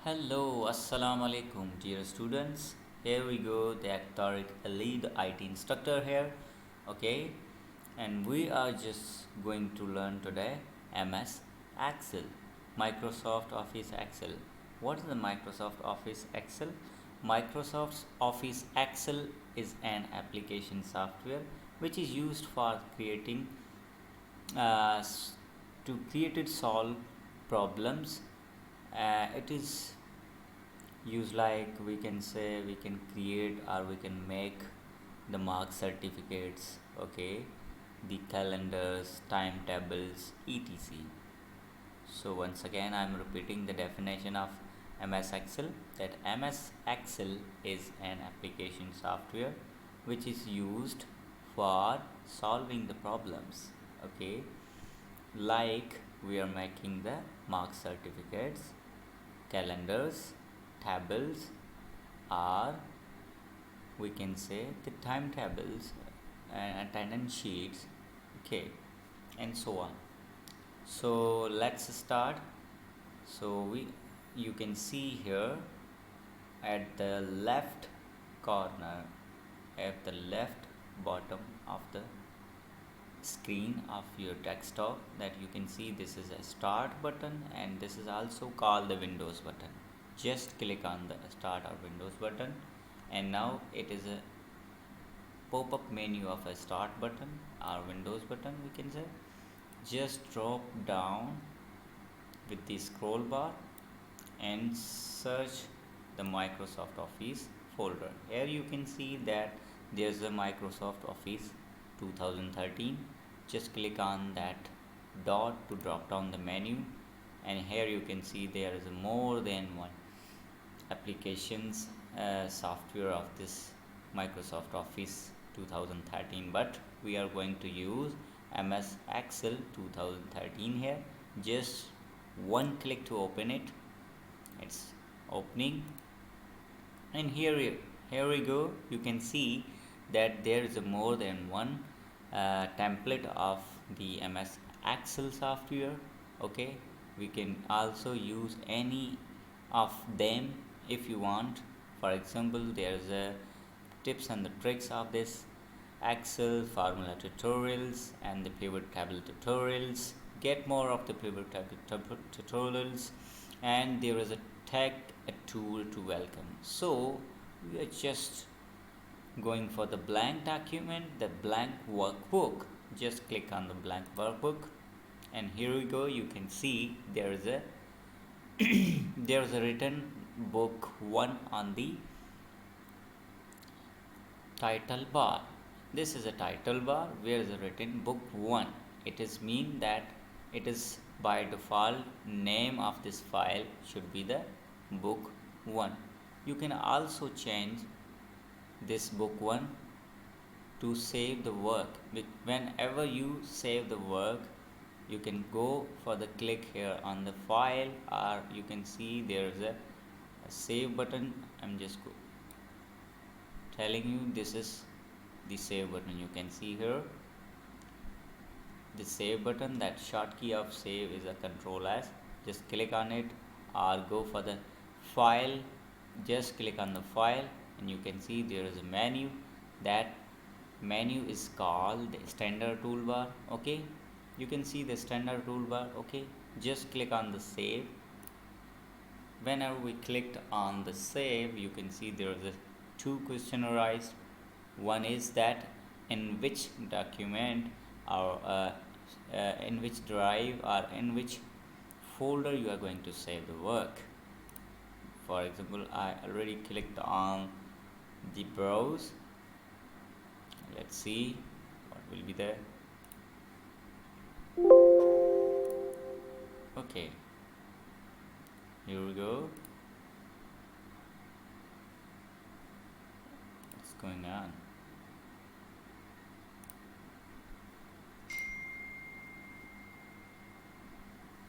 Hello, Assalamu alaikum, dear students. Here we go, the Tariq Ali, the IT instructor here. Okay, and we are just going to learn today MS Excel, Microsoft Office Excel. What is the Microsoft Office Excel? Microsoft Office Excel is an application software which is used for creating uh, s- to create it solve problems. It is use like we can say we can create or we can make the mark certificates, okay, the calendars, timetables, etc. So once again I'm repeating the definition of MS Excel, that MS Excel is an application software which is used for solving the problems, okay, like we are making the mark certificates, calendars, tables, or we can say the timetables and attendance sheets, okay, and so on. So let's start. So you can see here at the left corner, at the left bottom of the screen of your desktop, that you can see this is a start button and this is also called the Windows button. Just click on the start or Windows button, and now it is a pop-up menu of a start button or Windows button, we can say. Just drop down with the scroll bar and search the Microsoft Office folder. Here you can see that there's a Microsoft Office 2013. Just click on that dot to drop down the menu, and here you can see there is more than one applications software of this Microsoft Office 2013, but we are going to use MS Excel 2013 here. Just one click to open it. It's opening, and here we go. You can see that there is a more than one template of the MS Excel software, okay. We can also use any of them if you want. For example, there's a tips and the tricks of this Excel, formula tutorials, and the pivot table tutorials. Get more of the pivot table tutorials, and there is a tag, a tool to welcome. So we are just going for the blank document, the blank workbook. Just click on the blank workbook, and here we go. You can see there is a there is a written book 1 on the title bar. This is a title bar where is written book 1. It is mean that it is by default name of this file should be the book 1. You can also change this book 1 to save the work. Whenever you save the work, you can go for the click here on the file, or you can see there is a save button. I'm just telling you this is the save button. You can see here the save button. That short key of save is a control S. Just click on it, or go for the file. Just click on the file, and you can see there is a menu. That menu is called the standard toolbar, okay. You can see the standard toolbar, okay. Just click on the save. Whenever we clicked on the save, you can see there is a two question arise. One is that in which document or in which drive or in which folder you are going to save the work. For example, I already clicked on the browse. Let's see what will be there. Okay, here we go. What's going on?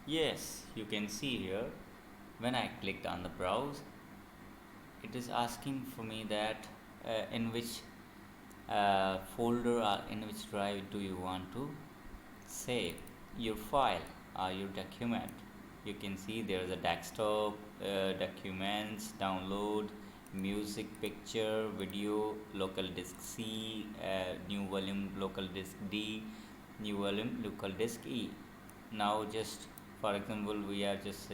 Yes, you can see here when I clicked on the browse, it is asking for me that in which folder or in which drive do you want to save your file or your document. you can see there is a desktop, documents, download, music, picture, video, local disk C, new volume local disk D, new volume local disk E. Now just for example we are just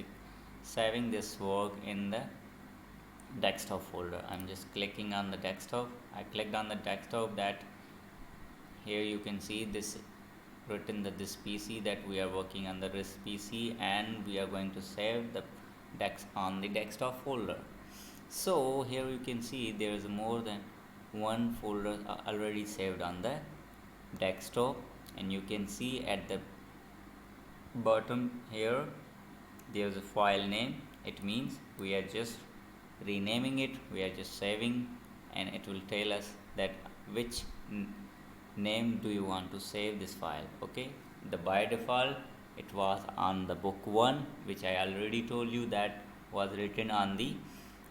saving this work in the desktop folder. I'm just clicking on the desktop. I clicked on the desktop. That here you can see this written that this PC that we are working on the this PC, and we are going to save the on the desktop folder. So here you can see there is more than one folder already saved on the desktop, and you can see at the bottom here there is a file name. It means we are just renaming it, we are just saving, and it will tell us that which name do you want to save this file. Okay, the by default it was on the book 1, which I already told you that was written on the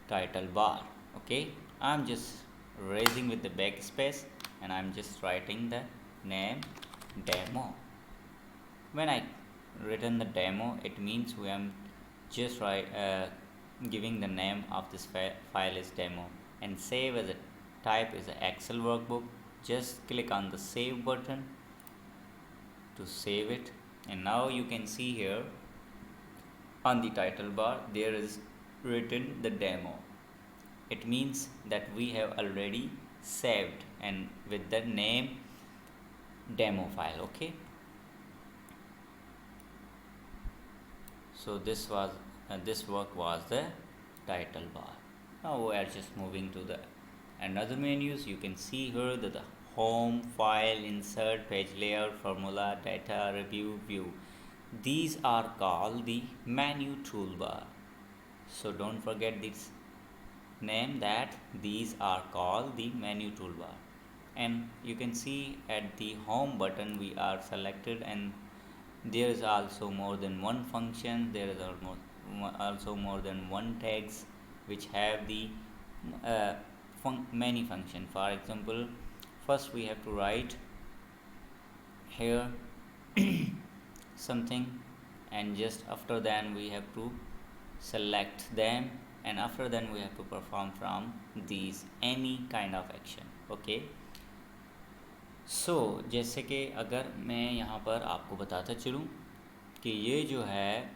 title bar. Okay, I'm just raising with the backspace and I'm just writing the name demo. When I written the demo, it means we am just giving the name of this file is demo, and save as a type is an Excel workbook. Just click on the save button to save it, and now you can see here on the title bar there is written the demo. It means that we have already saved and with the name demo file. Okay, so this work was the title bar. Now we are just moving to the another menus. You can see here that the home, file, insert, page layout, formula, data, review, view. These are called the menu toolbar. So don't forget this name, that these are called the menu toolbar. And you can see at the home button we are selected, and there is also more than one function. There is also more than one tags which have the many function. For example, first we have to write here something, and just after then we have to select them, and after then we have to perform from these any kind of action. Okay, सो जैसे कि अगर मैं यहाँ पर आपको बताता चलूँ कि ये जो है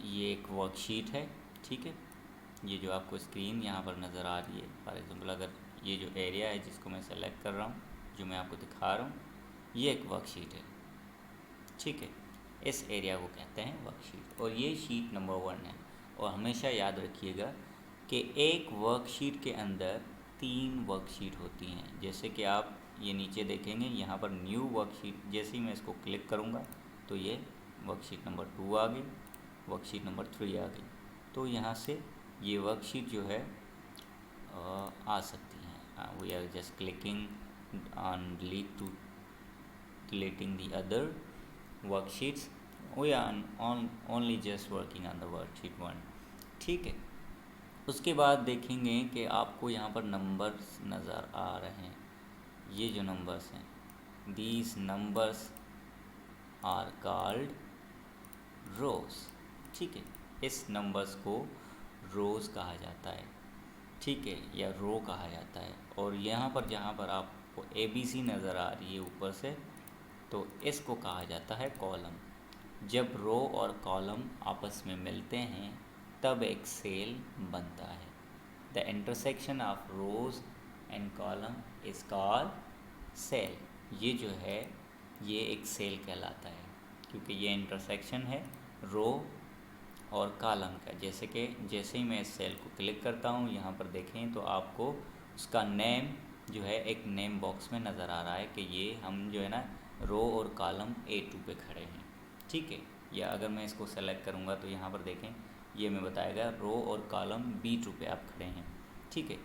ये एक वर्कशीट है, ठीक है। ये जो आपको स्क्रीन यहाँ पर नज़र आ रही है, फॉर एग्जांपल अगर ये जो एरिया है जिसको मैं सेलेक्ट कर रहा हूँ, जो मैं आपको दिखा रहा हूँ, ये एक वर्कशीट है, ठीक है। इस एरिया को कहते हैं वर्कशीट, और ये शीट नंबर 1 है। और हमेशा याद रखिएगा कि एक वर्कशीट के अंदर 3 वर्कशीट होती हैं। जैसे कि आप ये नीचे देखेंगे यहाँ पर न्यू वर्कशीट, जैसे ही मैं इसको क्लिक करूँगा तो ये वर्कशीट नंबर 2 आ गई, वर्कशीट नंबर 3 आ गई। तो यहाँ से ये वर्कशीट जो है आ सकती हैं। We are just clicking on delete to deleting the other worksheets. We are only just working on the worksheet 1, ठीक है। उसके बाद देखेंगे कि आपको यहाँ पर नंबर्स नज़र आ रहे हैं। ये जो नंबर्स हैं, दीज नंबर्स आर कॉल्ड रोज, ठीक है। इस नंबर्स को रोज कहा जाता है, ठीक है, या रो कहा जाता है। और यहाँ पर जहाँ पर आपको ABC नज़र आ रही है ऊपर से, तो इसको कहा जाता है कॉलम। जब रो और कॉलम आपस में मिलते हैं तब एक सेल बनता है। The intersection of rows and column is called cell. ये जो है ये एक सेल कहलाता है, क्योंकि ये इंटरसेक्शन है रो और कॉलम का। जैसे ही मैं इस सेल को क्लिक करता हूँ, यहाँ पर देखें तो आपको उसका नेम जो है एक नेम बॉक्स में नज़र आ रहा है कि ये हम जो है ना रो और कॉलम A2 पे खड़े हैं, ठीक है। या अगर मैं इसको सेलेक्ट करूँगा तो यहाँ पर देखें ये मैं बताएगा रो और कॉलम B2 पे आप खड़े हैं, ठीक है।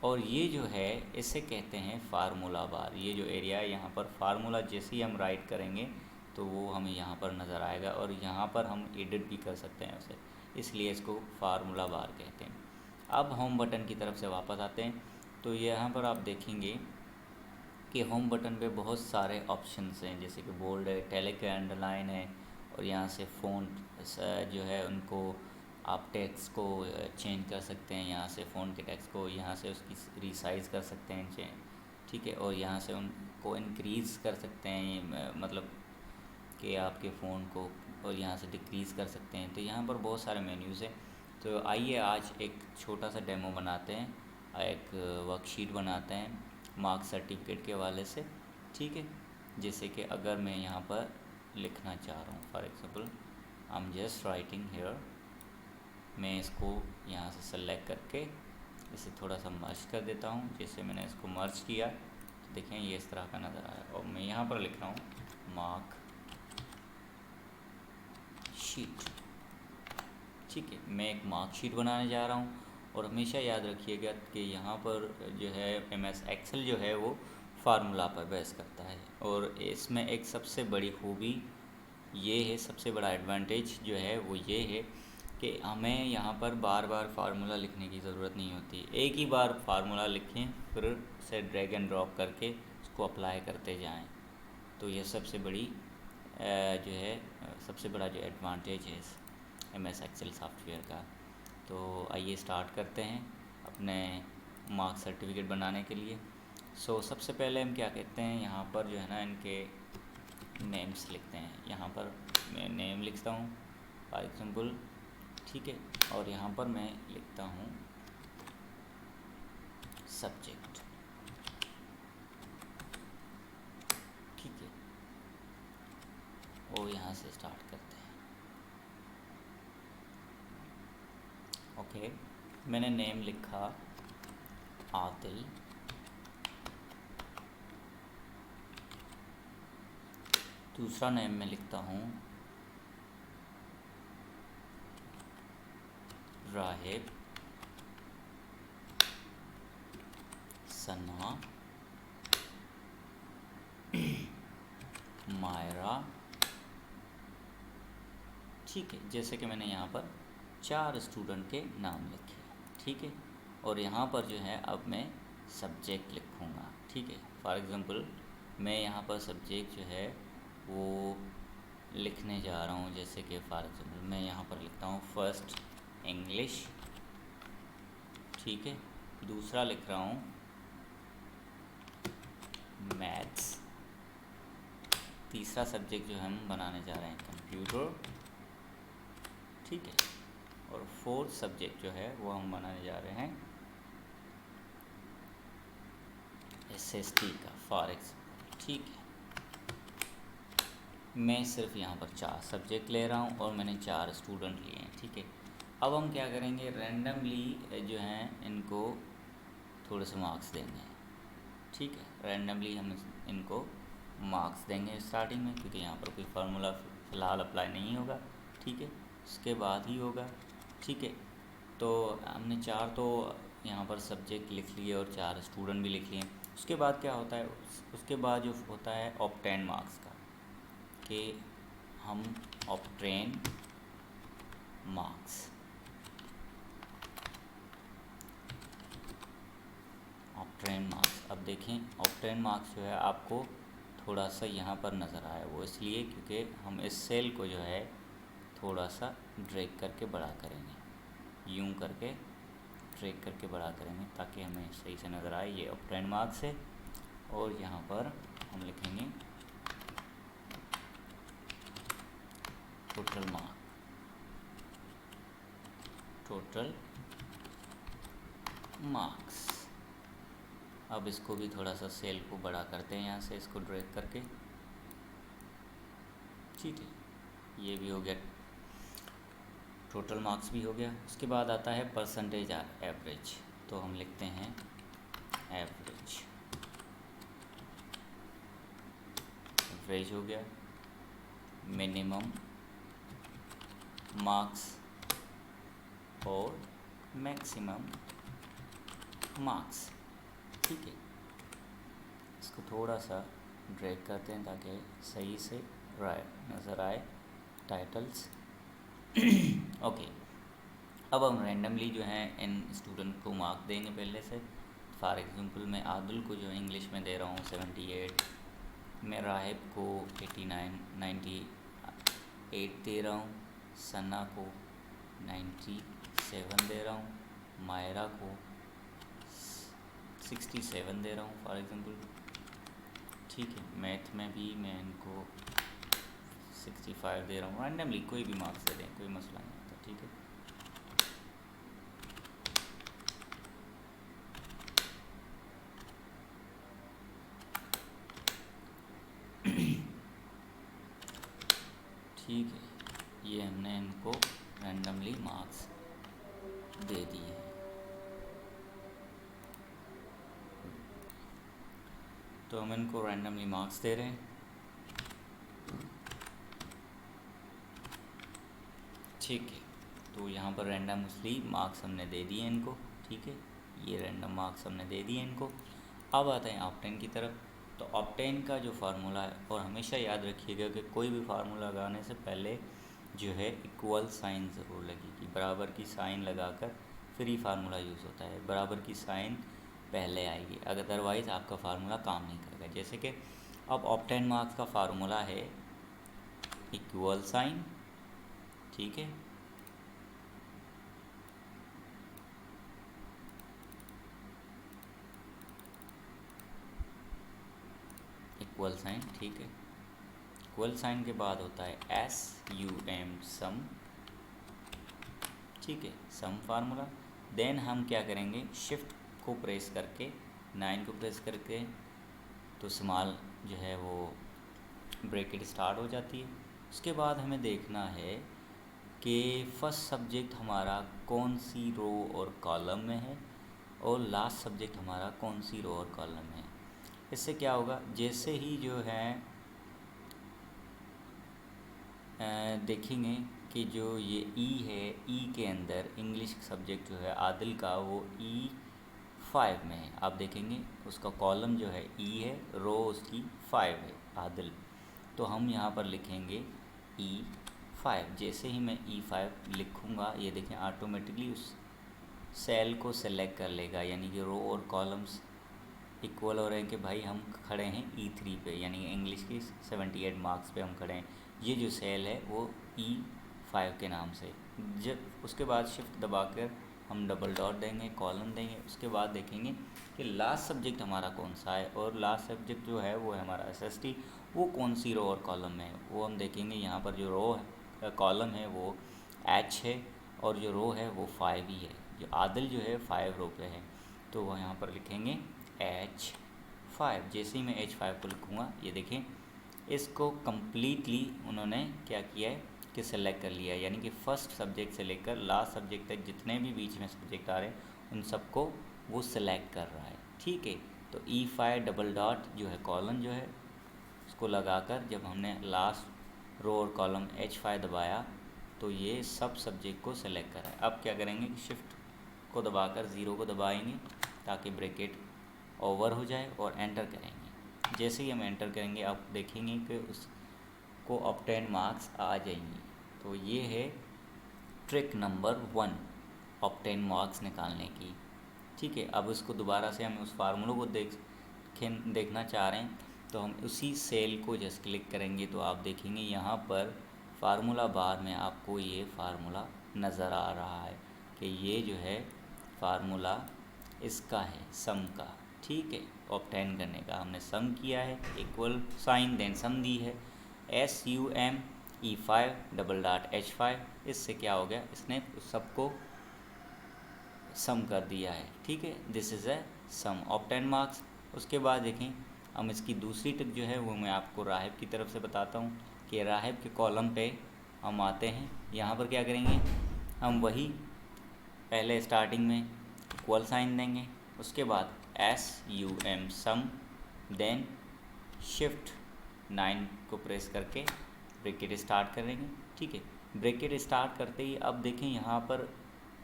और ये जो है इसे कहते हैं फार्मूला बार। ये जो एरिया है यहाँ पर फार्मूला, जैसे ही हम राइट करेंगे तो वो हमें यहाँ पर नज़र आएगा, और यहाँ पर हम एडिट भी कर सकते हैं उसे, इसलिए इसको फार्मूला बार कहते हैं। अब होम बटन की तरफ से वापस आते हैं, तो यहाँ पर आप देखेंगे कि होम बटन पे बहुत सारे ऑप्शंस हैं, जैसे कि बोल्ड है, टैलिक है, अंडरलाइन है, और यहाँ से फ़ॉन्ट जो है उनको आप टेक्स्ट को चेंज कर सकते हैं। यहाँ से फ़ॉन्ट के टेक्स्ट को यहाँ से उसकी रीसाइज़ कर सकते हैं चेंज, ठीक है। और यहाँ से उनको इंक्रीज़ कर सकते हैं, मतलब कि आपके फ़ोन को, और यहाँ से डिक्रीज़ कर सकते हैं। तो यहाँ पर बहुत सारे मेन्यूज़ हैं। तो आइए आज एक छोटा सा डेमो बनाते हैं, एक वर्कशीट बनाते हैं मार्क्स सर्टिफिकेट के हवाले से, ठीक है। जैसे कि अगर मैं यहाँ पर लिखना चाह रहा हूँ, for example I am just writing here, मैं इसको यहाँ से सेलेक्ट करके इसे थोड़ा सा मर्ज कर देता हूँ। जैसे मैंने इसको मर्ज किया तो देखें ये इस तरह का नज़र आया। और मैं यहाँ पर लिख रहा हूँ मार्क शीट, ठीक है। मैं एक मार्क शीट बनाने जा रहा हूँ। और हमेशा याद रखिएगा कि यहाँ पर जो है MS एक्सेल जो है वो फार्मूला पर बेस करता है। और इसमें एक सबसे बड़ी खूबी ये है, सबसे बड़ा एडवांटेज जो है वो ये है कि हमें यहाँ पर बार बार फार्मूला लिखने की ज़रूरत नहीं होती। एक ही बार फार्मूला लिखें, फिर उसे ड्रैग एंड ड्रॉप करके उसको अप्लाई करते जाएं। तो ये सबसे बड़ी जो है सबसे बड़ा जो एडवांटेज है इस MS एक्सेल सॉफ्टवेयर का। तो आइए स्टार्ट करते हैं अपने मार्क्स सर्टिफिकेट बनाने के लिए। सबसे पहले हम क्या कहते हैं, यहाँ पर जो है ना इनके नेम्स लिखते हैं। यहाँ पर मैं नेम लिखता हूँ फॉर एग्ज़ाम्पल, ठीक है। और यहाँ पर मैं लिखता हूँ सब्जेक्ट, ठीक है। और यहाँ से स्टार्ट करते हैं। ओके, मैंने नेम लिखा आदिल, दूसरा नेम मैं लिखता हूँ राहिब, सना, मायरा, ठीक है। जैसे कि मैंने यहाँ पर 4 स्टूडेंट के नाम लिखे, ठीक है। और यहाँ पर जो है अब मैं सब्जेक्ट लिखूँगा, ठीक है। फॉर एग्ज़ाम्पल मैं यहाँ पर सब्जेक्ट जो है वो लिखने जा रहा हूँ। जैसे कि फॉर एग्ज़ाम्पल मैं यहाँ पर लिखता हूँ फर्स्ट इंग्लिश, ठीक है। दूसरा लिख रहा हूँ मैथ्स, तीसरा सब्जेक्ट जो हम बनाने जा रहे हैं कंप्यूटर, ठीक है। और फोर्थ सब्जेक्ट जो है वो हम बनाने जा रहे हैं SST का फॉर एग्ज़ाम्पल, ठीक है। मैं सिर्फ यहाँ पर 4 सब्जेक्ट ले रहा हूँ और मैंने 4 स्टूडेंट लिए हैं, ठीक है। अब हम क्या करेंगे, रैंडमली जो हैं इनको थोड़े से मार्क्स देंगे, ठीक है। रैंडमली हम इनको मार्क्स देंगे स्टार्टिंग में, क्योंकि यहाँ पर कोई फार्मूला फ़िलहाल अप्लाई नहीं होगा, ठीक है। उसके बाद ही होगा, ठीक है। तो हमने 4 तो यहाँ पर सब्जेक्ट लिख लिए और 4 स्टूडेंट भी लिख लिए। उसके बाद क्या होता है, उसके बाद जो होता है ऑब्टेन मार्क्स का, कि हम ऑब्टेन मार्क्स, ऑब्टेन मार्क्स। अब देखें ऑब्टेन मार्क्स जो है आपको थोड़ा सा यहाँ पर नज़र आया, वो इसलिए क्योंकि हम इस सेल को जो है थोड़ा सा ड्रैग करके बड़ा करेंगे, यूं करके ड्रैग करके बड़ा करेंगे ताकि हमें सही से नज़र आए। ये ऑब्टेन मार्क्स है। और यहाँ पर हम लिखेंगे टोटल मार्क, टोटल मार्क्स। अब इसको भी थोड़ा सा सेल को बड़ा करते हैं यहाँ से, इसको ड्रैग करके, ठीक है। ये भी हो गया, टोटल मार्क्स भी हो गया। उसके बाद आता है परसेंटेज एवरेज, तो हम लिखते हैं एवरेज, एवरेज हो गया। मिनिमम मार्क्स और मैक्सिमम मार्क्स, ठीक है। इसको थोड़ा सा ड्रैग करते हैं ताकि सही से नज़र आए टाइटल्स। ओके, अब हम रैंडमली जो है इन स्टूडेंट को मार्क देंगे पहले से। फॉर एग्ज़ाम्पल मैं आदिल को जो है इंग्लिश में दे रहा हूँ 78, मैं राहिब को 89, 8 दे रहा हूँ, सना को 97 दे रहा हूँ, मायरा को 67 दे रहा हूँ फॉर एग्ज़ाम्पल। ठीक है, मैथ में भी मैं इनको 65 दे रहा हूँ, रैंडमली कोई भी मार्क्स दे दें, कोई मसला नहीं होता। ठीक है, ठीक है, ये हमने इनको रैंडमली मार्क्स दे दिए। तो हम इनको रैंडमली मार्क्स दे रहे हैं। ठीक है, तो यहाँ पर रैंडमली मार्क्स हमने दे दिए इनको। ठीक है, ये रैंडम मार्क्स हमने दे दिए इनको। अब आते हैं ऑप्टेन की तरफ। तो ऑप्टेन का जो फार्मूला है, और हमेशा याद रखिएगा कि कोई भी फार्मूला लगाने से पहले जो है इक्वल साइन ज़रूर लगेगी, बराबर की साइन लगाकर फिर ही फार्मूला यूज़ होता है, बराबर की साइन पहले आएगी, अदरवाइज़ आपका फार्मूला काम नहीं करेगा। जैसे कि अब ऑप्टेन मार्क्स का फार्मूला है इक्वल साइन। ठीक है, इक्वल साइन। ठीक है, इक्वल साइन के बाद होता है SUM सम। ठीक है, सम फार्मूला। देन हम क्या करेंगे, शिफ्ट को प्रेस करके 9 को प्रेस करके तो स्मॉल जो है वो ब्रैकेट स्टार्ट हो जाती है। उसके बाद हमें देखना है कि फर्स्ट सब्जेक्ट हमारा कौन सी रो और कॉलम में है और लास्ट सब्जेक्ट हमारा कौन सी रो और कॉलम में है। इससे क्या होगा, जैसे ही जो है देखेंगे कि जो ये ई है, ई के अंदर इंग्लिश सब्जेक्ट जो है आदिल का, वो E5 में है। आप देखेंगे उसका कॉलम जो है ई है, रो उसकी 5 है आदिल। तो हम यहाँ पर लिखेंगे E5। जैसे ही मैं E5 लिखूँगा, ये देखें ऑटोमेटिकली उस सेल को सेलेक्ट कर लेगा, यानी कि रो और कॉलम्स इक्वल हो रहे हैं कि भाई हम खड़े हैं E3 पे, यानी कि इंग्लिश की 78 मार्क्स पे हम खड़े हैं। ये जो सेल है वो E5 के नाम से। जब उसके बाद शिफ्ट दबाकर हम डबल डॉट देंगे, कॉलम देंगे। उसके बाद देखेंगे कि लास्ट सब्जेक्ट हमारा कौन सा है, और लास्ट सब्जेक्ट जो है वो है हमारा SST। वो कौन सी रो और कॉलम में है वो हम देखेंगे। यहाँ पर जो रो है, कॉलम है वो H है, और जो रो है वो 5 ही है। जो आदिल जो है 5 रो पे है, तो वो यहाँ पर लिखेंगे H5। जैसे ही मैं H5 को लिखूँगा, ये देखें इसको कम्प्लीटली उन्होंने क्या किया है कि सेलेक्ट कर लिया है, यानी कि फ़र्स्ट सब्जेक्ट से लेकर लास्ट सब्जेक्ट तक जितने भी बीच में सब्जेक्ट आ रहे हैं उन सबको वो सेलेक्ट कर रहा है। ठीक है, तो E5 डबल डॉट जो है कॉलम जो है उसको लगाकर जब हमने लास्ट रो और कॉलम H5 दबाया तो ये सब सब्जेक्ट को सेलेक्ट करा है। अब क्या करेंगे, शिफ्ट को दबाकर 0 को दबाएंगे ताकि ब्रैकेट ओवर हो जाए, और एंटर करेंगे। जैसे ही हम एंटर करेंगे आप देखेंगे कि उसको ऑब्टेन मार्क्स आ जाएंगी। तो ये है ट्रिक नंबर 1 ऑब्टेन मार्क्स निकालने की। ठीक है, अब उसको दोबारा से हम उस फार्मूले को देखना चाह रहे हैं, तो हम उसी सेल को जस्ट क्लिक करेंगे तो आप देखेंगे यहाँ पर फार्मूला बार में आपको ये फार्मूला नज़र आ रहा है कि ये जो है फार्मूला इसका है, सम का। ठीक है, ऑब्टेन करने का हमने सम किया है, इक्वल साइन देन सम दी है, SUM E5 double dot H5। इससे क्या हो गया, इसने सबको सम कर दिया है। ठीक है, this is a sum obtain marks. उसके बाद देखें हम इसकी दूसरी टिप जो है वो मैं आपको राहिब की तरफ से बताता हूँ कि राहिब के कॉलम पे हम आते हैं। यहाँ पर क्या करेंगे, हम वही पहले स्टार्टिंग में इक्वल साइन देंगे, उसके बाद SUM सम, देन शिफ्ट 9 को प्रेस करके ब्रैकेट स्टार्ट करेंगे। ठीक है, ब्रैकेट स्टार्ट करते ही अब देखें यहाँ पर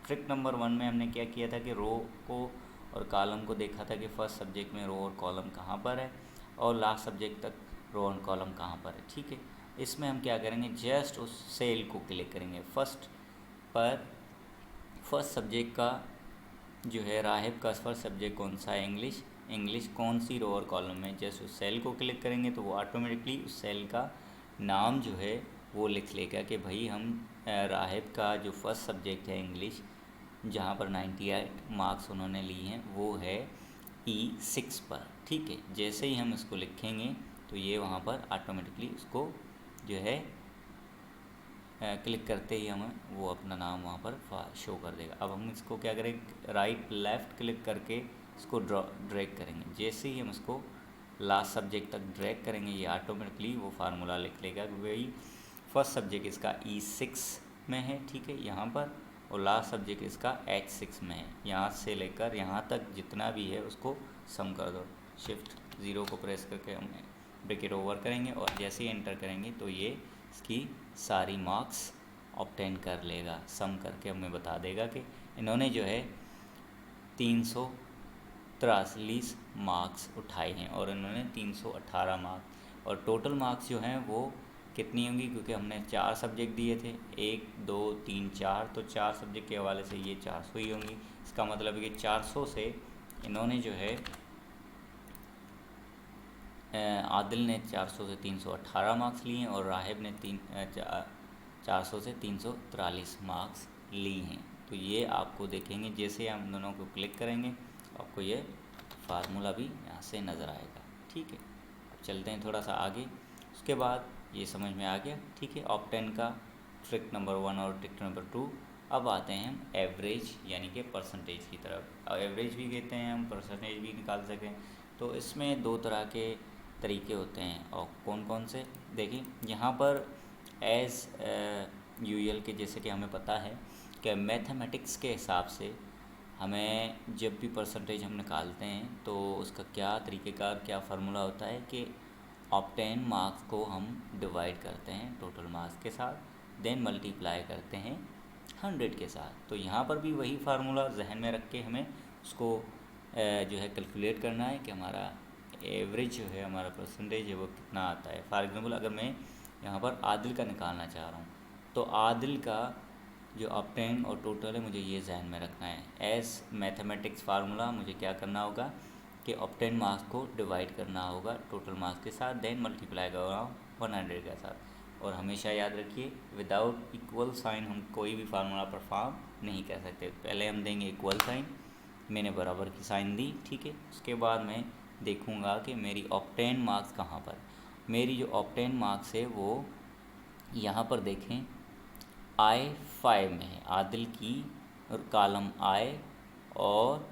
ट्रिक नंबर 1 में हमने क्या किया था कि रो को और कॉलम को देखा था कि फर्स्ट सब्जेक्ट में रो और कॉलम कहाँ पर है और लास्ट सब्जेक्ट तक रो और कॉलम कहाँ पर है। ठीक है, इसमें हम क्या करेंगे, जस्ट उस सेल को क्लिक करेंगे फर्स्ट पर। फर्स्ट सब्जेक्ट का जो है राहिब का फर्स्ट सब्जेक्ट कौन सा है, इंग्लिश कौन सी रो और कॉलम में, जस्ट उस सेल को क्लिक करेंगे तो वो ऑटोमेटिकली उस सेल का नाम जो है वो लिख लेगा कि भाई हम राहिब का जो फर्स्ट सब्जेक्ट है इंग्लिश, जहाँ पर 98 मार्क्स उन्होंने लिए हैं, वो है E6 पर। ठीक है, जैसे ही हम इसको लिखेंगे तो ये वहाँ पर ऑटोमेटिकली उसको जो है क्लिक करते ही हमें वो अपना नाम वहाँ पर शो कर देगा। अब हम इसको क्या करेंगे, राइट लेफ़्ट क्लिक करके इसको ड्रैग करेंगे। जैसे ही हम इसको लास्ट सब्जेक्ट तक ड्रैग करेंगे, ये ऑटोमेटिकली वो फार्मूला लिख लेगा कि भाई फर्स्ट सब्जेक्ट इसका E6 में है, ठीक है, यहाँ पर, और लास्ट सब्जेक्ट इसका H6 में है। यहाँ से लेकर यहाँ तक जितना भी है उसको सम कर दो। शिफ्ट 0 को प्रेस करके हम ब्रैकेट ओवर करेंगे और जैसे ही एंटर करेंगे तो ये इसकी सारी मार्क्स ऑब्टेन कर लेगा। सम करके हमें बता देगा कि इन्होंने जो है 343 मार्क्स उठाए हैं और इन्होंने 318 मार्क्स, और टोटल मार्क्स जो हैं वो कितनी होंगी, क्योंकि हमने 4 सब्जेक्ट दिए थे, 1 2 3 4, तो 4 सब्जेक्ट के हवाले से ये 400 ही होंगी। इसका मतलब है कि 400 से इन्होंने जो है आदिल ने 400 से 318 मार्क्स लिए हैं और राहिब ने 400 से 343 मार्क्स ली हैं। तो ये आपको देखेंगे, जैसे हम दोनों को क्लिक करेंगे आपको ये फार्मूला भी यहाँ से नज़र आएगा। ठीक है, अब चलते हैं थोड़ा सा आगे। उसके बाद ये समझ में आ गया, ठीक है, ऑब्टेन का ट्रिक नंबर 1 और ट्रिक नंबर 2। अब आते हैं हम एवरेज यानी कि परसेंटेज की तरफ। एवरेज भी कहते हैं हम, परसेंटेज भी निकाल सकें। तो इसमें 2 तरह के तरीके होते हैं, और कौन कौन से, देखिए यहाँ पर एज़ यूजुअल के जैसे कि हमें पता है कि मैथमेटिक्स के हिसाब से हमें जब भी परसेंटेज हम निकालते हैं तो उसका क्या तरीक़ेकार, क्या फार्मूला होता है कि ऑब्टेन मार्क्स को हम डिवाइड करते हैं टोटल मार्क्स के साथ, देन मल्टीप्लाई करते हैं 100 के साथ। तो यहाँ पर भी वही फार्मूला जहन में रख के हमें उसको जो है कैलकुलेट करना है कि हमारा एवरेज जो है, हमारा परसेंटेज है वो कितना आता है। फॉर एग्जांपल अगर मैं यहाँ पर आदिल का निकालना चाह रहा हूँ तो आदिल का जो ऑब्टेन और टोटल है मुझे ये जहन में रखना है। एज मैथमेटिक्स फार्मूला मुझे क्या करना होगा कि ऑब्टेन मार्क्स को डिवाइड करना होगा टोटल मार्क्स के साथ, देन मल्टीप्लाई करना 100 के साथ। और हमेशा याद रखिए विदाउट इक्वल साइन हम कोई भी फार्मूला परफॉर्म नहीं कर सकते। पहले हम देंगे इक्वल साइन, मैंने बराबर की साइन दी, ठीक है। उसके बाद मैं देखूंगा कि मेरी ऑब्टेन मार्क्स कहाँ पर, मेरी जो ऑब्टेन मार्क्स है वो यहाँ पर देखें I5 में है, आदिल की कॉलम I और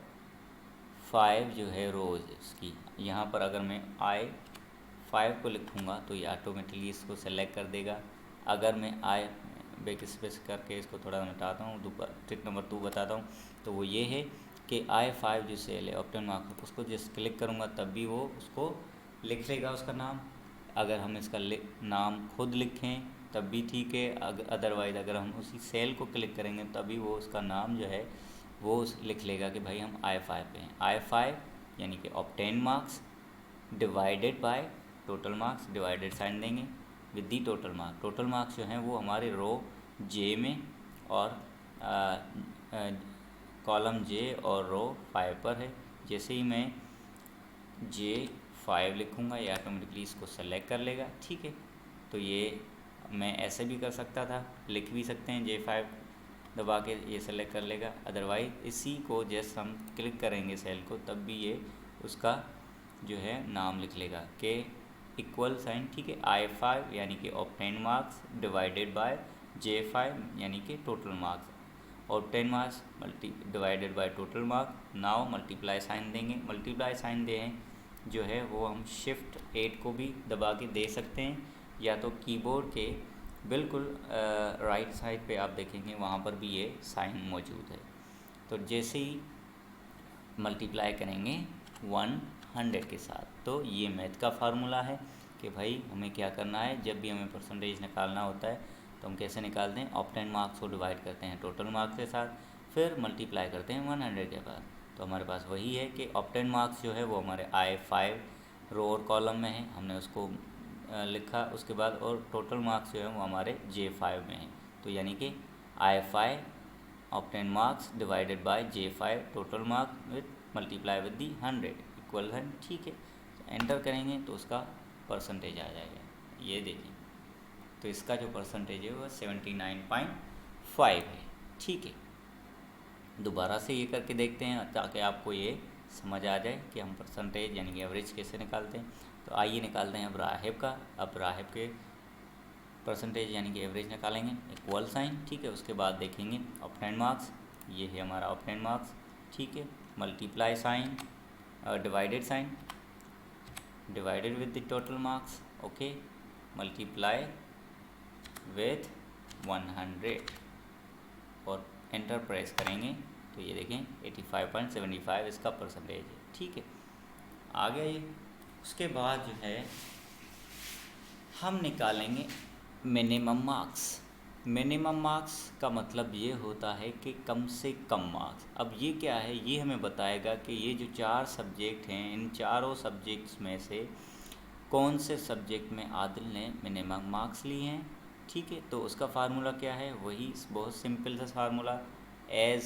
5 जो है रोज़ इसकी। यहाँ पर अगर मैं I5 को लिखूँगा तो ये ऑटोमेटिकली इसको सेलेक्ट कर देगा। अगर मैं I बैक स्पेस करके इसको थोड़ा मिटाता हूँ, ट्रिक नंबर 2 बताता हूँ, तो वो ये है कि I5 जो सेल है ऑब्टेन मार्क्स, उसको जिस क्लिक करूँगा तब भी वो उसको लिख लेगा उसका नाम। अगर हम इसका नाम खुद लिखें तब भी ठीक है, अदरवाइज़ अगर हम उसी सेल को क्लिक करेंगे तभी वो उसका नाम जो है वो लिख लेगा कि भाई हम I5 पे हैं। I5 यानी कि obtain marks divided by total marks, divided sign देंगे with the total marks. Total marks जो हैं वो हमारे रो J में और कॉलम J और रो 5 पर है। जैसे ही मैं J5 लिखूँगा ये ऑटोमेटिकली इसको सेलेक्ट कर लेगा, ठीक है। तो ये मैं ऐसे भी कर सकता था, लिख भी सकते हैं, J5 दबा के ये सेलेक्ट कर लेगा। अदरवाइज़ इसी को जैसे हम क्लिक करेंगे सेल को तब भी ये उसका जो है नाम लिख लेगा कि इक्वल साइन, ठीक है, I5 यानी कि obtain marks divided bye J5 यानी कि total marks, obtain marks divided by total marks. Now multiply sign देंगे, मल्टीप्लाई साइन दें जो है वो हम शिफ्ट 8 को भी दबा के दे सकते हैं, या तो कीबोर्ड के बिल्कुल राइट साइड पे आप देखेंगे वहाँ पर भी ये साइन मौजूद है। तो जैसे ही मल्टीप्लाई करेंगे 100 के साथ, तो ये मैथ का फार्मूला है कि भाई हमें क्या करना है, जब भी हमें परसेंटेज निकालना होता है तो हम कैसे निकालते हैं, ऑब्टेन मार्क्स को डिवाइड करते हैं टोटल मार्क्स के साथ, फिर मल्टीप्लाई करते हैं 100 के बाद। तो हमारे पास वही है कि ऑब्टेन मार्क्स जो है वो हमारे I5 रो और कॉलम में है, हमने उसको लिखा उसके बाद, और टोटल मार्क्स जो है वो हमारे J5 में है। तो यानी कि I5 obtain marks divided bye J5 total marks with multiply with the 100 equal है, ठीक है। तो एंटर करेंगे तो उसका परसेंटेज आ जाएगा, ये देखिए तो इसका जो परसेंटेज है वो 79.5 है। ठीक है, दोबारा से ये करके देखते हैं ताकि आपको ये समझ आ जाए कि हम परसेंटेज यानी कि एवरेज कैसे निकालते हैं। तो आइए निकालते हैं अब राहिब का। अब राहिब के परसेंटेज यानी कि एवरेज निकालेंगे, इक्वल साइन। ठीक है, उसके बाद देखेंगे ऑपरेंड मार्क्स, ये है हमारा ऑपरेंड मार्क्स। ठीक है, multiply sign, divided sign, divided with the total marks. Okay, multiply with 100 और एंटर प्रेस करेंगे तो ये देखें 85.75 इसका परसेंटेज है। ठीक है, आ गया ये। उसके बाद जो है हम निकालेंगे मिनिमम मार्क्स। मिनिमम मार्क्स का मतलब ये होता है कि कम से कम मार्क्स। अब ये क्या है, ये हमें बताएगा कि ये जो 4 सब्जेक्ट हैं, इन चारों सब्जेक्ट्स में से कौन से सब्जेक्ट में आदिल ने मिनिमम मार्क्स लिए हैं। ठीक है, तो उसका फार्मूला क्या है, वही बहुत सिंपल सा फार्मूला एज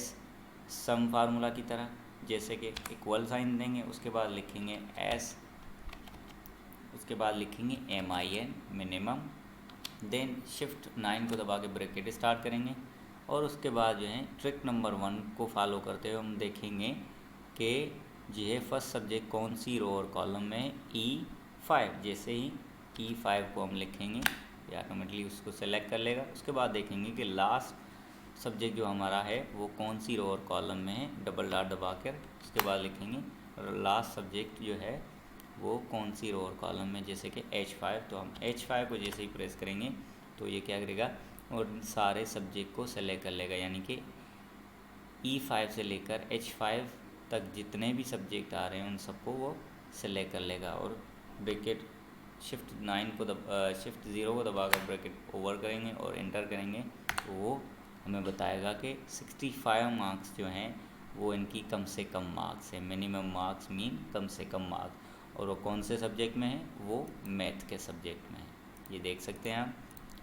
सम फार्मूला की तरह, जैसे कि इक्वल साइन देंगे, उसके बाद लिखेंगे एस, उसके बाद लिखेंगे MIN मिनिमम, देन शिफ्ट 9 को दबा के ब्रैकेट स्टार्ट करेंगे और उसके बाद जो है ट्रिक नंबर 1 को फॉलो करते हुए हम देखेंगे कि जो है फर्स्ट सब्जेक्ट कौन सी रो और कॉलम में E5। जैसे ही E5 को हम लिखेंगे ये ऑटोमेटिकली उसको सेलेक्ट कर लेगा। उसके बाद देखेंगे कि लास्ट सब्जेक्ट जो हमारा है वो कौन सी रो और कॉलम में है, डबल डॉट दबा कर उसके बाद लिखेंगे लास्ट सब्जेक्ट जो है वो कौन सी रो और कॉलम में, जैसे कि H5। तो हम H5 को जैसे ही प्रेस करेंगे तो ये क्या करेगा और सारे सब्जेक्ट को सेलेक्ट कर लेगा, यानी कि E5 से लेकर H5 तक जितने भी सब्जेक्ट आ रहे हैं उन सबको वो सेलेक्ट कर लेगा। और ब्रैकेट शिफ्ट 0 को दबा कर ब्रैकेट ओवर करेंगे और एंटर करेंगे तो वो हमें बताएगा कि 65 मार्क्स जो हैं वो इनकी कम से कम मार्क्स है। मिनिमम मार्क्स मीन कम से कम मार्क्स, और वो कौन से सब्जेक्ट में है, वो मैथ के सब्जेक्ट में है। ये देख सकते हैं आप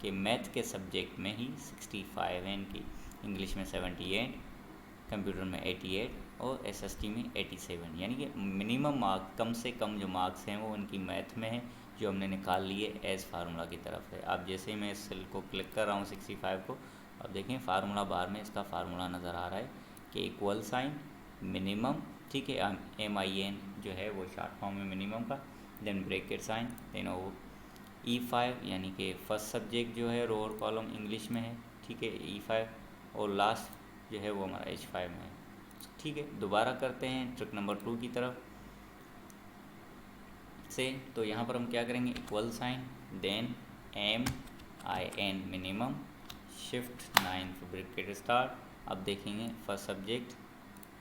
कि मैथ के सब्जेक्ट में ही 65 है इनकी, इंग्लिश में 78, कंप्यूटर में 88 और SST में 87। यानी कि मिनिमम मार्क कम से कम जो मार्क्स हैं वो इनकी मैथ में है, जो हमने निकाल लिए एज फार्मूला की तरफ है। आप जैसे ही मैं इस सेल को क्लिक कर रहा हूँ 65 को, अब देखें फार्मूला बार में इसका फार्मूला नज़र आ रहा है कि इक्वल साइन मिनिमम। ठीक है, MIN जो है वो शॉर्ट फॉर्म में मिनिमम का, देन ब्रैकेट साइन, देन वो E5 यानी कि फर्स्ट सब्जेक्ट जो है रो और कॉलम इंग्लिश में है। ठीक है, E5 और लास्ट जो है वो हमारा H5 में है। ठीक है, दोबारा करते हैं ट्रिक नंबर 2 की तरफ से। तो यहाँ पर हम क्या करेंगे, equal sign then MIN minimum, shift 9 bracket start. अब देखेंगे फर्स्ट सब्जेक्ट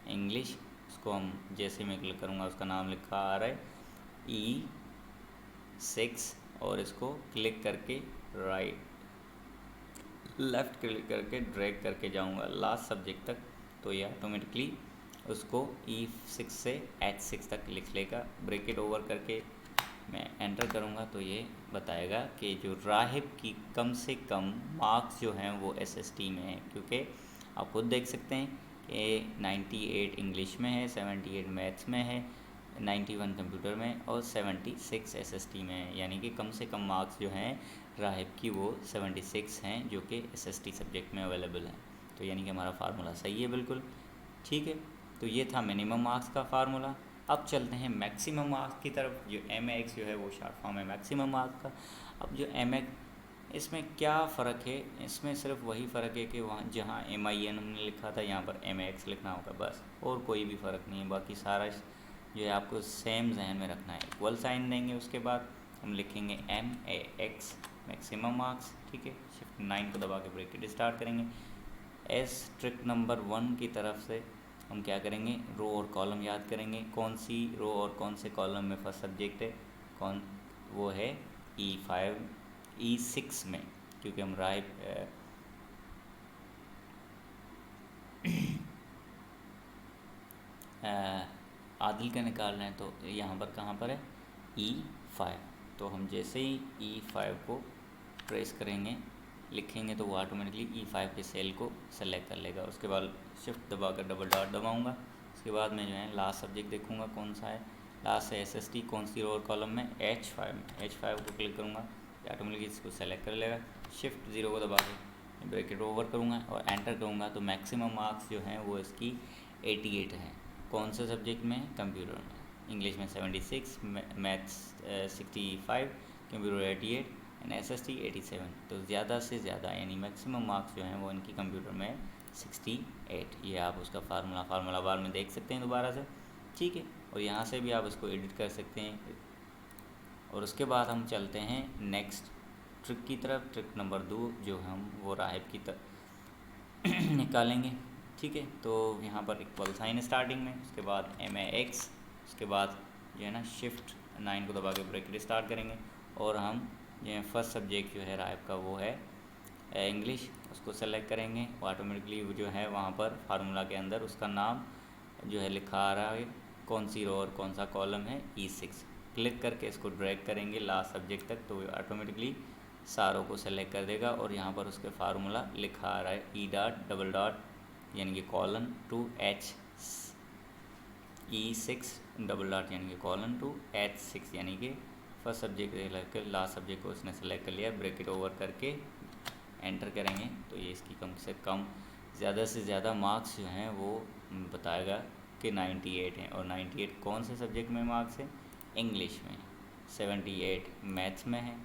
इंग्लिश, उसको हम जैसे मैं क्लिक करूँगा उसका नाम लिखा आ रहा है E6 और इसको क्लिक करके लेफ़्ट क्लिक करके ड्रैग करके जाऊँगा लास्ट सब्जेक्ट तक, तो ये ऑटोमेटिकली उसको E6 से H6 तक लिख लेगा। ब्रैकेट ओवर करके मैं एंटर करूँगा तो ये बताएगा कि जो राहिब की कम से कम मार्क्स जो हैं वो SST में है, क्योंकि आप खुद देख सकते हैं कि 98 इंग्लिश में है, 78 मैथ्स में है, 91 कंप्यूटर में और 76 SST में है। यानी कि कम से कम मार्क्स जो हैं राहिब की वो 76 हैं जो कि SST सब्जेक्ट में अवेलेबल हैं। तो यानी कि हमारा फार्मूला सही है बिल्कुल। ठीक है, तो ये था मिनिमम मार्क्स का फार्मूला। अब चलते हैं मैक्सिमम मार्क्स की तरफ। जो MAX जो है वो शॉर्ट फॉर्म है मैक्सिमम मार्क्स का। अब जो MAX इसमें क्या फ़र्क है, इसमें सिर्फ वही फ़र्क है कि वहाँ जहाँ MIN हमने लिखा था यहाँ पर MAX लिखना होगा बस, और कोई भी फ़र्क नहीं है। बाकी सारा जो है आपको सेम जहन में रखना है। इक्वल साइन देंगे, उसके बाद हम लिखेंगे MAX मैक्सिमम मार्क्स। ठीक है, शिफ्ट 9 को दबा के ब्रैकेट स्टार्ट करेंगे। एस ट्रिक नंबर 1 की तरफ से हम क्या करेंगे, रो और कॉलम याद करेंगे, कौन सी रो और कौन से कॉलम में फर्स्ट सब्जेक्ट है, कौन वो है E6 में, क्योंकि हम आदिल का निकाल रहे हैं। तो यहाँ पर कहाँ पर है E5, तो हम जैसे ही E5 को प्रेस करेंगे लिखेंगे तो वो ऑटोमेटिकली E5 के सेल को सेलेक्ट कर लेगा। उसके बाद शिफ्ट दबा कर डबल डॉट दबाऊँगा। उसके बाद मैं जो है लास्ट सब्जेक्ट देखूँगा कौन सा है, लास्ट है SST कौन सी रो और कॉलम में, H5 में। H5 को क्लिक करूँगा, ऑटोमेटिकली इसको सेलेक्ट कर लेगा। शिफ्ट 0 को दबा के ब्रैकेट ओवर करूँगा और एंटर करूँगा तो मैक्सिमम मार्क्स जो हैं वो इसकी 88 हैं। कौन से सब्जेक्ट में? कंप्यूटर में। इंग्लिश में 76, मैथ्स 65, कंप्यूटर 88 एंड SST 87। तो ज़्यादा से ज़्यादा यानी मैक्सिमम मार्क्स जो हैं वो इनकी कंप्यूटर में 68। ये आप उसका फार्मूला बार में देख सकते हैं दोबारा से, ठीक है। और यहाँ से भी आप इसको एडिट कर सकते हैं। और उसके बाद हम चलते हैं नेक्स्ट ट्रिक की तरफ। ट्रिक नंबर 2 जो हम वो राहिब की तरफ निकालेंगे, ठीक है। तो यहाँ पर इक्वल साइन स्टार्टिंग में, उसके बाद MAX, उसके बाद जो है ना शिफ्ट 9 को दबा के ब्रैकेट स्टार्ट करेंगे और हम जो है फर्स्ट सब्जेक्ट जो है राहिब का वो है इंग्लिश, उसको सेलेक्ट करेंगे। ऑटोमेटिकली वो जो है वहाँ पर फार्मूला के अंदर उसका नाम जो है लिखा आ रहा है, कौन सी रो और कौन सा कॉलम है, E6। क्लिक करके इसको ड्रैग करेंगे लास्ट सब्जेक्ट तक, तो वो ऑटोमेटिकली सारों को सेलेक्ट कर देगा और यहाँ पर उसके फार्मूला लिखा आ रहा है E.डबल डॉट यानी कि colon to E6 double dot यानी कि कॉलन टू H6 यानी कि फर्स्ट सब्जेक्ट लेकर लास्ट सब्जेक्ट को उसने सेलेक्ट कर लिया। ब्रैकेट ओवर करके एंटर करेंगे तो ये इसकी कम से कम ज़्यादा से ज़्यादा मार्क्स जो हैं वो बताएगा कि 98 हैं। और 98 कौन से सब्जेक्ट में मार्क्स हैं? इंग्लिश में। 78 मैथ्स में है,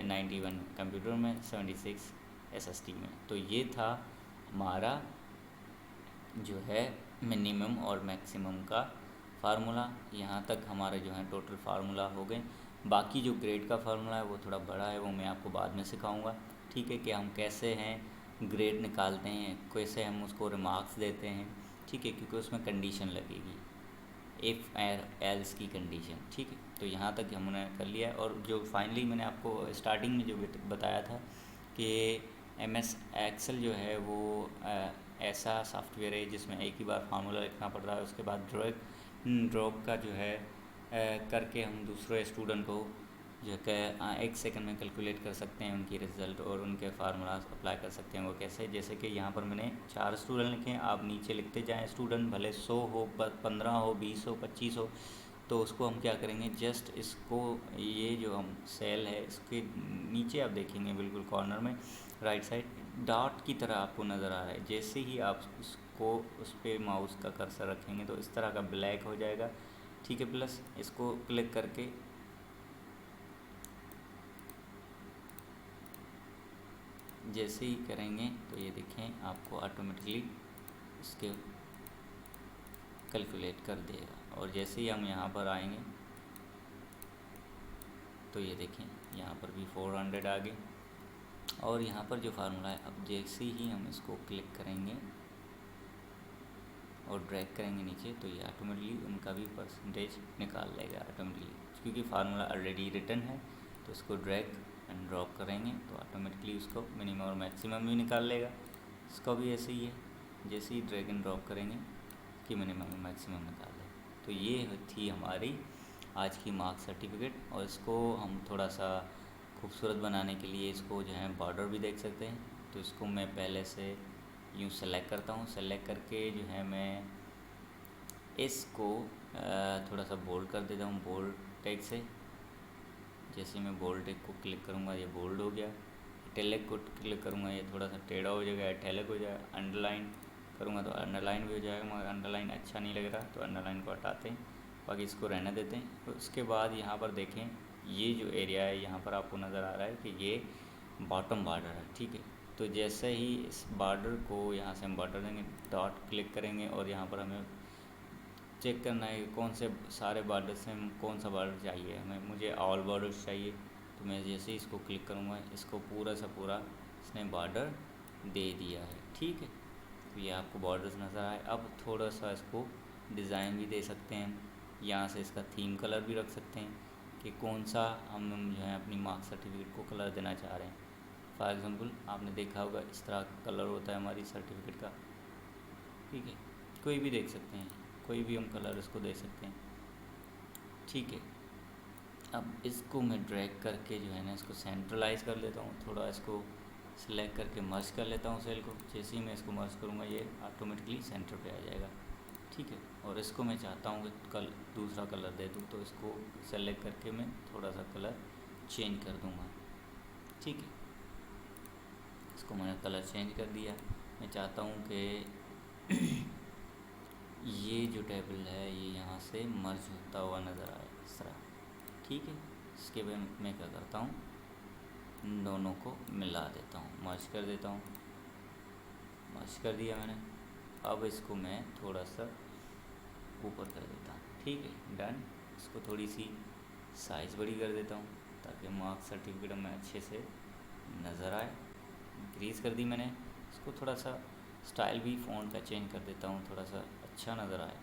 91 कंप्यूटर में, 76 SST में। तो ये था हमारा जो है मिनिमम और मैक्सिमम का फार्मूला। यहाँ तक हमारे जो है टोटल फार्मूला हो गए। बाकी जो ग्रेड का फार्मूला है वो थोड़ा बड़ा है, वो मैं आपको बाद में सिखाऊंगा, ठीक है। कि हम कैसे हैं ग्रेड निकालते हैं, कैसे हम उसको रिमार्क्स देते हैं, ठीक है। क्योंकि उसमें कंडीशन लगेगी, इफ़ एल्स की कंडीशन, ठीक है। तो यहाँ तक हमने कर लिया है। और जो फाइनली मैंने आपको स्टार्टिंग में जो बताया था कि MS एक्सेल जो है वो ऐसा सॉफ्टवेयर है जिसमें एक ही बार फार्मूला लिखना पड़ रहा है, उसके बाद ड्रॉप का जो है करके हम दूसरे स्टूडेंट को जो है 1 सेकंड में कैलकुलेट कर सकते हैं उनकी रिज़ल्ट और उनके फार्मूला अप्लाई कर सकते हैं। वो कैसे? जैसे कि यहाँ पर मैंने 4 स्टूडेंट लिखे हैं, आप नीचे लिखते जाएं स्टूडेंट, भले 100 हो, 15 हो, 20 हो, 25 हो। तो उसको हम क्या करेंगे, जस्ट इसको ये जो हम सेल है इसके नीचे आप देखेंगे बिल्कुल कॉर्नर में राइट साइड डॉट की तरह आपको नज़र आ रहा है। जैसे ही आप उसको उस पर माउस का कर्सर रखेंगे तो इस तरह का ब्लैक हो जाएगा, ठीक है। प्लस इसको क्लिक करके जैसे ही करेंगे तो ये देखें आपको ऑटोमेटिकली इसके कैलकुलेट कर देगा। और जैसे ही हम यहाँ पर आएंगे तो ये देखें यहाँ पर भी 400 आ गए। और यहाँ पर जो फार्मूला है, अब जैसे ही हम इसको क्लिक करेंगे और ड्रैग करेंगे नीचे तो ये ऑटोमेटिकली उनका भी परसेंटेज निकाल लेगा ऑटोमेटिकली, क्योंकि फार्मूला ऑलरेडी रिटन है। तो इसको ड्रैग एंड ड्रॉप करेंगे तो ऑटोमेटिकली उसको मिनिमम और मैक्सिमम भी निकाल लेगा। इसका भी ऐसे ही है, जैसे ही ड्रैग एंड ड्रॉप करेंगे कि मिनिमम और मैक्सिमम निकाल लेगा। तो ये थी हमारी आज की मार्क सर्टिफिकेट। और इसको हम थोड़ा सा खूबसूरत बनाने के लिए इसको जो है बॉर्डर भी देख सकते हैं। तो इसको मैं पहले से यूँ सेलेक्ट करता हूँ, सेलेक्ट करके जो है मैं इसको थोड़ा सा बोल्ड कर देता हूँ बोल्ड टैग से। जैसे मैं बोल्ड टैग को क्लिक करूँगा ये बोल्ड हो गया, इटैलिक को क्लिक करूँगा ये थोड़ा सा टेढ़ा हो जाएगा, इटैलिक हो जाएगा। अंडरलाइन करूँगा तो अंडरलाइन भी हो जाएगा, मगर अंडरलाइन अच्छा नहीं लग रहा तो अंडरलाइन को हटाते हैं, बाकी इसको रहने देते हैं। तो उसके बाद यहाँ पर देखें ये जो एरिया है यहाँ पर आपको नज़र आ रहा है कि ये बॉटम बॉर्डर है, ठीक है। तो जैसे ही इस बॉर्डर को यहाँ से हम बॉर्डर देंगे, डॉट क्लिक करेंगे और यहाँ पर हमें चेक करना है कौन से सारे बॉर्डर से हम कौन सा बॉर्डर चाहिए हमें। मुझे ऑल बॉर्डर्स चाहिए, तो मैं जैसे ही इसको क्लिक करूँगा इसको पूरा सा पूरा इसने बॉर्डर दे दिया है, ठीक है। तो ये आपको बॉर्डर्स नज़र आए। अब थोड़ा सा इसको डिज़ाइन भी दे सकते हैं, यहाँ से इसका थीम कलर भी रख सकते हैं कि कौन सा हम जो है अपनी मार्क्स सर्टिफिकेट को कलर देना चाह रहे हैं। फॉर एग्ज़ाम्पल आपने देखा होगा इस तरह का कलर होता है हमारी सर्टिफिकेट का, ठीक है। कोई भी देख सकते हैं, कोई भी हम कलर इसको दे सकते हैं, ठीक है। अब इसको मैं ड्रैग करके जो है ना इसको सेंट्रलाइज़ कर लेता हूँ, थोड़ा इसको सेलेक्ट करके मर्ज कर लेता हूँ सेल को। जैसे ही मैं इसको मर्ज करूँगा ये ऑटोमेटिकली सेंटर पे आ जाएगा, ठीक है। और इसको मैं चाहता हूँ कि दूसरा कलर दे दूँ, तो इसको सेलेक्ट करके मैं थोड़ा सा कलर चेंज कर दूँगा, ठीक है। इसको मैंने कलर चेंज कर दिया। मैं चाहता हूँ कि ये जो टेबल है ये यहाँ से मर्ज होता हुआ नज़र आए इस तरह, ठीक है। इसके बाद मैं क्या करता हूँ, इन दोनों को मिला देता हूँ, मर्ज कर देता हूँ। मर्ज कर दिया मैंने। अब इसको मैं थोड़ा सा ऊपर कर देता हूँ, ठीक है, डन। इसको थोड़ी सी साइज़ बड़ी कर देता हूँ ताकि मार्क्स सर्टिफिकेट में अच्छे से नज़र आए। इंक्रीज़ कर दी मैंने। इसको थोड़ा सा स्टाइल भी फ़ॉन्ट का चेंज कर देता हूँ, थोड़ा सा अच्छा नज़र आए,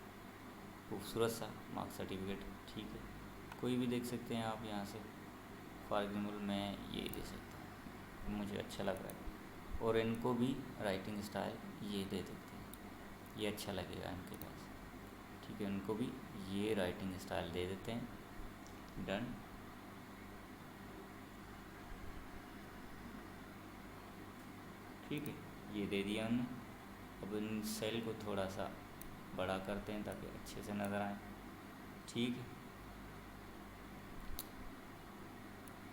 खूबसूरत सा मार्क्स सर्टिफिकेट, ठीक है। कोई भी देख सकते हैं आप यहाँ से। फॉर एग्जाम्पल मैं ये दे सकता हूँ, मुझे अच्छा लग रहा है। और इनको भी राइटिंग स्टाइल ये दे देते हैं, ये अच्छा लगेगा इनके पास, ठीक है। उनको भी ये राइटिंग स्टाइल दे देते हैं, डन। ठीक है, ये दे दिया हमने। अब इन सेल को थोड़ा सा बड़ा करते हैं ताकि अच्छे से नज़र आए, ठीक है।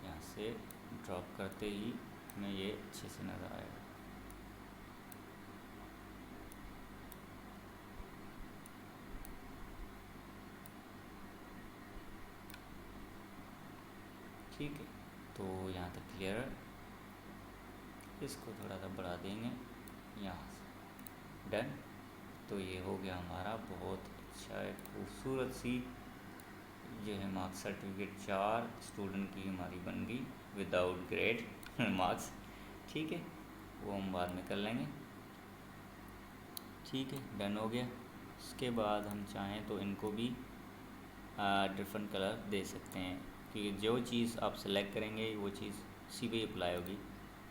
यहाँ से ड्रॉप करते ही हमें ये अच्छे से नज़र आएगा। ठीक है, तो यहाँ तक क्लियर है। इसको थोड़ा सा बढ़ा देंगे यहाँ से, डन। तो ये हो गया हमारा बहुत अच्छा है, खूबसूरत सी जो है मार्क्स सर्टिफिकेट। 4 स्टूडेंट की हमारी बन गई विदाउट ग्रेड मार्क्स, ठीक है। वो हम बाद में कर लेंगे, ठीक है, डन हो गया। उसके बाद हम चाहें तो इनको भी डिफरेंट कलर दे सकते हैं, क्योंकि जो चीज़ आप सेलेक्ट करेंगे वो चीज़ उसी पे अप्लाई होगी।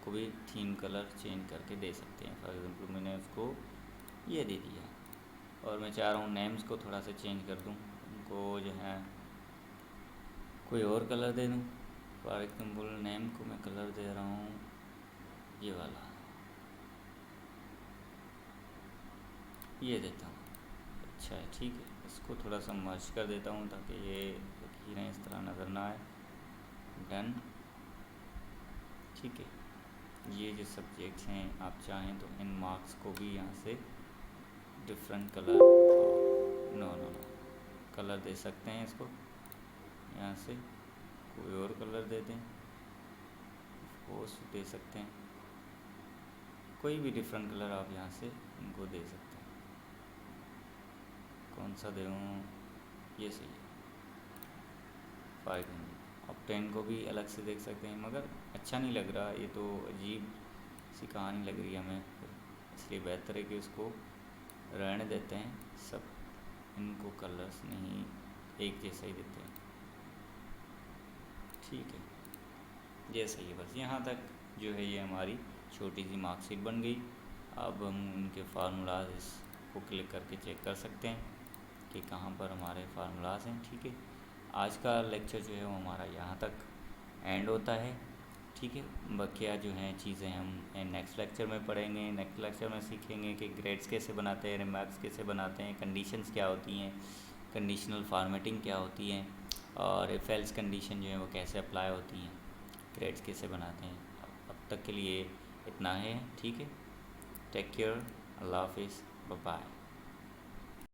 को भी थीम कलर चेंज करके दे सकते हैं। फॉर एग्जांपल मैंने उसको ये दे दिया, और मैं चाह रहा हूँ नेम्स को थोड़ा सा चेंज कर दूँ, उनको जो है कोई और कलर दे दूँ। फॉर एग्जांपल नेम को मैं कलर दे रहा हूँ ये वाला, ये देता हूँ, अच्छा है, ठीक है। इसको थोड़ा सा मर्ज कर देता हूँ ताकि ये लकीरें इस तरह नज़र ना आए, डन, ठीक है। ये जो सब्जेक्ट्स हैं आप चाहें तो इन मार्क्स को भी यहाँ से different colour, no no no colour दे सकते हैं। इसको यहाँ से कोई और कलर दे दें, फोर्स दे सकते हैं, कोई भी डिफरेंट कलर आप यहाँ से इनको दे सकते हैं। कौन सा दूँ, ये सही है। फाइव आप 10 को भी अलग से देख सकते हैं, मगर अच्छा नहीं लग रहा, ये तो अजीब सी कहानी लग रही है हमें, इसलिए बेहतर है कि उसको रहने देते हैं। सब इनको कलर्स नहीं एक जैसा ही देते हैं, ठीक है, ये सही है। बस यहाँ तक जो है ये हमारी छोटी सी मार्कशीट बन गई। अब हम उनके फार्मूलाज इसको क्लिक करके चेक कर सकते हैं कि कहाँ पर हमारे फार्मूलाज हैं, ठीक है। आज का लेक्चर जो है वो हमारा यहाँ तक एंड होता है, ठीक है। बकिया जो हैं चीज़ें हम नेक्स्ट लेक्चर में पढ़ेंगे। नेक्स्ट लेक्चर में सीखेंगे कि ग्रेड्स कैसे बनाते हैं, रिमार्क्स कैसे बनाते हैं, कंडीशंस क्या होती हैं, कंडीशनल फॉर्मेटिंग क्या होती हैं, और इफ एल्स कंडीशन जो है वो कैसे अप्लाई होती हैं, ग्रेड्स कैसे बनाते हैं। अब तक के लिए इतना है, ठीक है। टेक केयर, अल्लाह हाफिज़, बाय बाय।